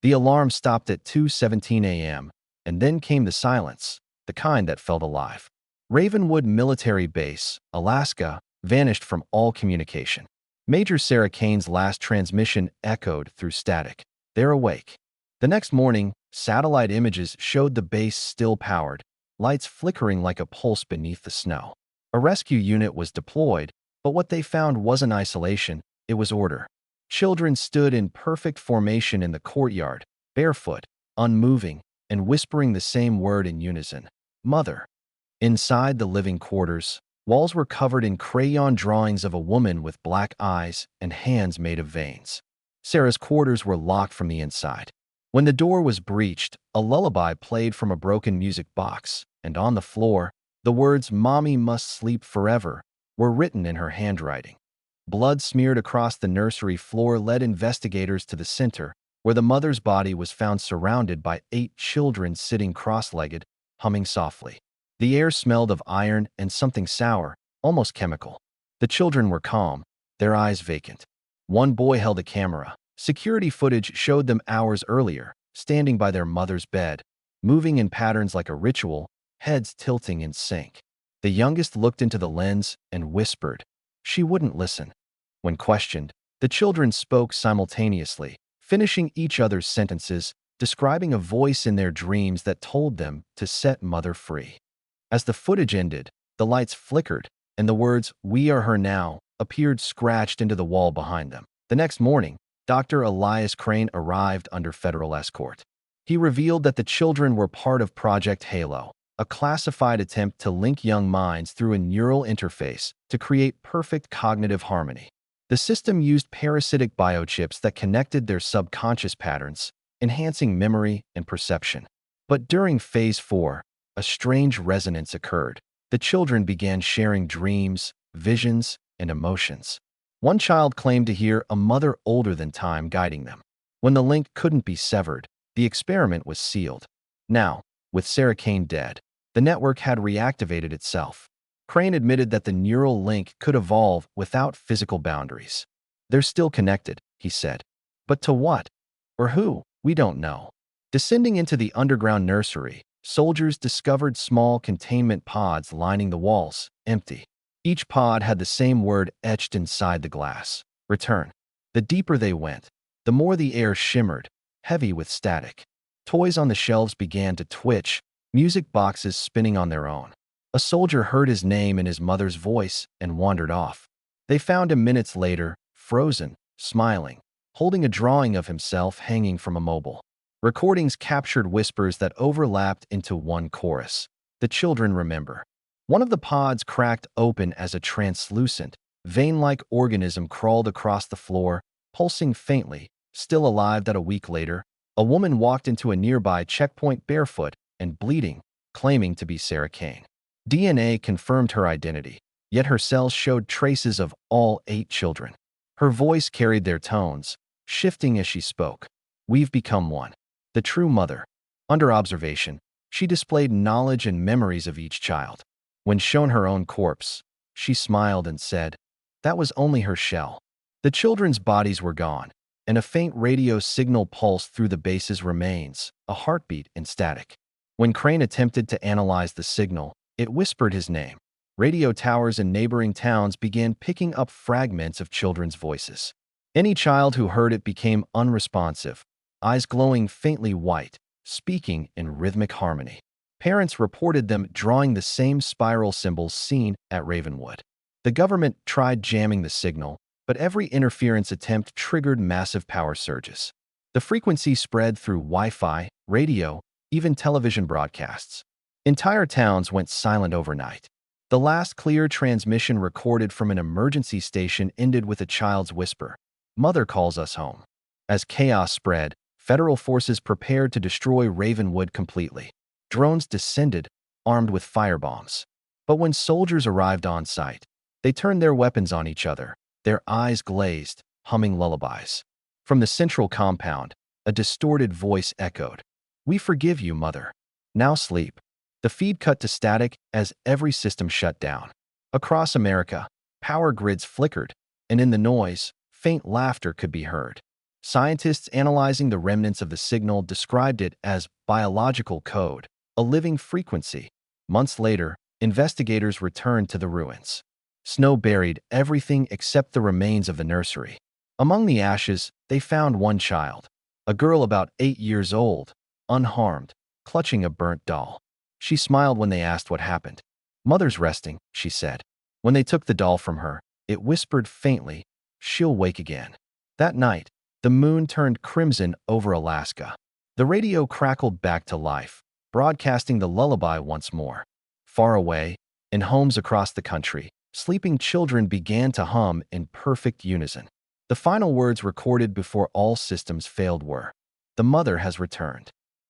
The alarm stopped at 2:17 a.m., and then came the silence, the kind that felt alive. Ravenwood Military Base, Alaska, vanished from all communication. Major Sarah Kane's last transmission echoed through static. They're awake. The next morning, satellite images showed the base still powered, lights flickering like a pulse beneath the snow. A rescue unit was deployed, but what they found wasn't isolation, it was order. Children stood in perfect formation in the courtyard, barefoot, unmoving, and whispering the same word in unison: Mother. Inside the living quarters, walls were covered in crayon drawings of a woman with black eyes and hands made of veins. Sarah's quarters were locked from the inside. When the door was breached, a lullaby played from a broken music box, and on the floor, the words "Mommy must sleep forever" were written in her handwriting. Blood smeared across the nursery floor led investigators to the center, where the mother's body was found surrounded by 8 children sitting cross-legged, humming softly. The air smelled of iron and something sour, almost chemical. The children were calm, their eyes vacant. One boy held a camera. Security footage showed them hours earlier, standing by their mother's bed, moving in patterns like a ritual, heads tilting in sync. The youngest looked into the lens and whispered. She wouldn't listen. When questioned, the children spoke simultaneously, finishing each other's sentences, describing a voice in their dreams that told them to set Mother free. As the footage ended, the lights flickered, and the words "We are her now" appeared scratched into the wall behind them. The next morning, Dr. Elias Crane arrived under federal escort. He revealed that the children were part of Project Halo, a classified attempt to link young minds through a neural interface to create perfect cognitive harmony. The system used parasitic biochips that connected their subconscious patterns, enhancing memory and perception. But during Phase 4, a strange resonance occurred. The children began sharing dreams, visions, and emotions. One child claimed to hear a mother older than time guiding them. When the link couldn't be severed, the experiment was sealed. Now, with Sarah Kane dead, the network had reactivated itself. Crane admitted that the neural link could evolve without physical boundaries. They're still connected, he said. But to what? Or who? We don't know. Descending into the underground nursery, soldiers discovered small containment pods lining the walls, empty. Each pod had the same word etched inside the glass: return. The deeper they went, the more the air shimmered, heavy with static. Toys on the shelves began to twitch, music boxes spinning on their own. A soldier heard his name in his mother's voice and wandered off. They found him minutes later, frozen, smiling, holding a drawing of himself hanging from a mobile. Recordings captured whispers that overlapped into one chorus. The children remember. One of the pods cracked open as a translucent, vein-like organism crawled across the floor, pulsing faintly. Still alive that a week later, a woman walked into a nearby checkpoint barefoot and bleeding, claiming to be Sarah Kane. DNA confirmed her identity, yet her cells showed traces of all 8 children. Her voice carried their tones, shifting as she spoke. We've become one. The true mother. Under observation, she displayed knowledge and memories of each child. When shown her own corpse, she smiled and said, that was only her shell. The children's bodies were gone, and a faint radio signal pulsed through the base's remains, a heartbeat in static. When Crane attempted to analyze the signal, it whispered his name. Radio towers in neighboring towns began picking up fragments of children's voices. Any child who heard it became unresponsive, eyes glowing faintly white, speaking in rhythmic harmony. Parents reported them drawing the same spiral symbols seen at Ravenwood. The government tried jamming the signal, but every interference attempt triggered massive power surges. The frequency spread through Wi-Fi, radio, even television broadcasts. Entire towns went silent overnight. The last clear transmission recorded from an emergency station ended with a child's whisper, "Mother calls us home." As chaos spread, federal forces prepared to destroy Ravenwood completely. Drones descended, armed with firebombs. But when soldiers arrived on site, they turned their weapons on each other, their eyes glazed, humming lullabies. From the central compound, a distorted voice echoed, "We forgive you, Mother. Now sleep." The feed cut to static as every system shut down. Across America, power grids flickered, and in the noise, faint laughter could be heard. Scientists analyzing the remnants of the signal described it as biological code, a living frequency. Months later, investigators returned to the ruins. Snow buried everything except the remains of the nursery. Among the ashes, they found one child, a girl about 8 years old, unharmed, clutching a burnt doll. She smiled when they asked what happened. "Mother's resting," she said. When they took the doll from her, it whispered faintly, "She'll wake again." That night, the moon turned crimson over Alaska. The radio crackled back to life, broadcasting the lullaby once more. Far away, in homes across the country, sleeping children began to hum in perfect unison. The final words recorded before all systems failed were, "The mother has returned."